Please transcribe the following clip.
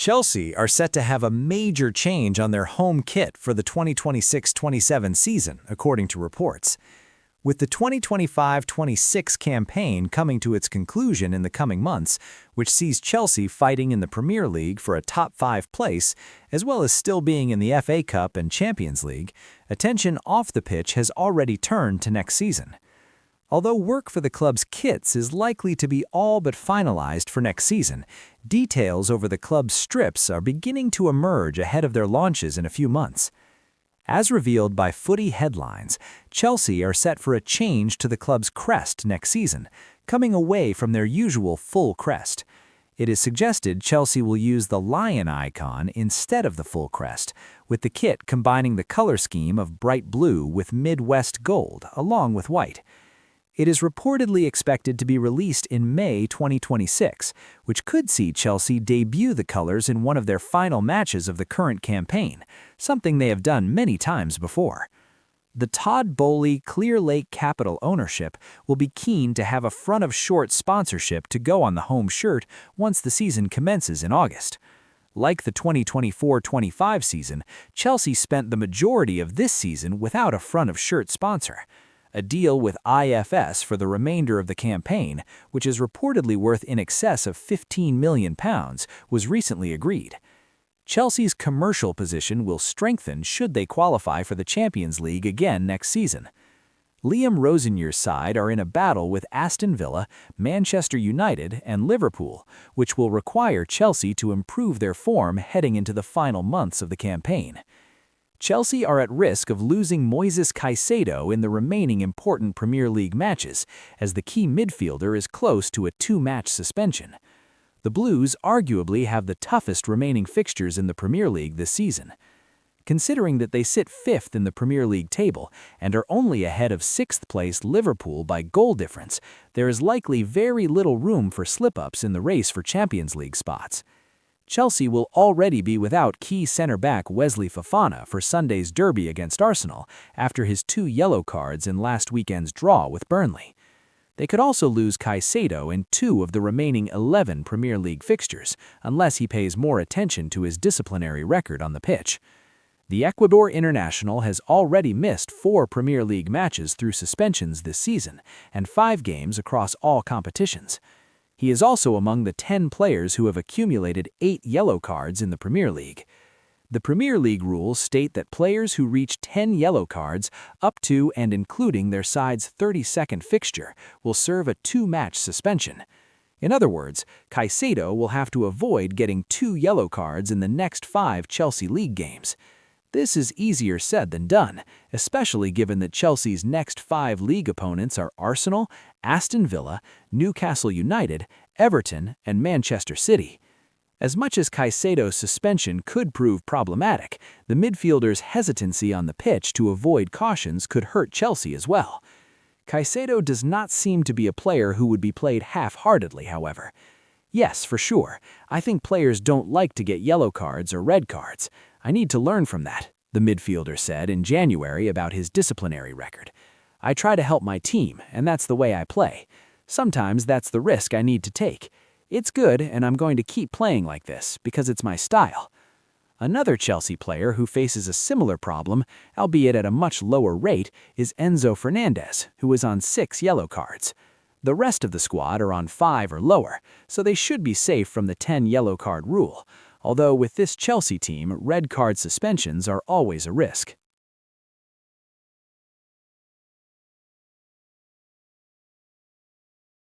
Chelsea are set to have a major change on their home kit for the 2026-27 season, according to reports. With the 2025-26 campaign coming to its conclusion in the coming months, which sees Chelsea fighting in the Premier League for a top 5 place, as well as still being in the FA Cup and Champions League, attention off the pitch has already turned to next season. Although work for the club's kits is likely to be all but finalized for next season, details over the club's strips are beginning to emerge ahead of their launches in a few months. As revealed by Footy Headlines, Chelsea are set for a change to the club's crest next season, coming away from their usual full crest. It is suggested Chelsea will use the lion icon instead of the full crest, with the kit combining the color scheme of bright blue with Midwest gold, along with white. It is reportedly expected to be released in May 2026, which could see Chelsea debut the colors in one of their final matches of the current campaign, something they have done many times before. The Todd Boehly Clear Lake Capital ownership will be keen to have a front-of-short sponsorship to go on the home shirt once the season commences in August. Like the 2024-25 season, Chelsea spent the majority of this season without a front-of-shirt sponsor. A deal with IFS for the remainder of the campaign, which is reportedly worth in excess of £15 million, was recently agreed. Chelsea's commercial position will strengthen should they qualify for the Champions League again next season. Liam Rosenier's side are in a battle with Aston Villa, Manchester United, and Liverpool, which will require Chelsea to improve their form heading into the final months of the campaign. Chelsea are at risk of losing Moisés Caicedo in the remaining important Premier League matches, as the key midfielder is close to a 2-match suspension. The Blues arguably have the toughest remaining fixtures in the Premier League this season. Considering that they sit 5th in the Premier League table and are only ahead of 6th-placed Liverpool by goal difference, there is likely very little room for slip-ups in the race for Champions League spots. Chelsea will already be without key centre-back Wesley Fofana for Sunday's derby against Arsenal after his 2 yellow cards in last weekend's draw with Burnley. They could also lose Caicedo in 2 of the remaining 11 Premier League fixtures, unless he pays more attention to his disciplinary record on the pitch. The Ecuador international has already missed 4 Premier League matches through suspensions this season, and 5 games across all competitions. He is also among the 10 players who have accumulated 8 yellow cards in the Premier League. The Premier League rules state that players who reach 10 yellow cards up to and including their side's 32nd fixture will serve a 2-match suspension. In other words, Caicedo will have to avoid getting 2 yellow cards in the next 5 Chelsea League games. This is easier said than done, especially given that Chelsea's next 5 league opponents are Arsenal, Aston Villa, Newcastle United, Everton, and Manchester City. As much as Caicedo's suspension could prove problematic, the midfielder's hesitancy on the pitch to avoid cautions could hurt Chelsea as well. Caicedo does not seem to be a player who would be played half-heartedly, however. Yes, for sure, I think players don't like to get yellow cards or red cards. I need to learn from that, the midfielder said in January about his disciplinary record. I try to help my team, and that's the way I play. Sometimes that's the risk I need to take. It's good, and I'm going to keep playing like this because it's my style. Another Chelsea player who faces a similar problem, albeit at a much lower rate, is Enzo Fernández, who is on 6 yellow cards. The rest of the squad are on 5 or lower, so they should be safe from the 10 yellow card rule, although with this Chelsea team, red card suspensions are always a risk.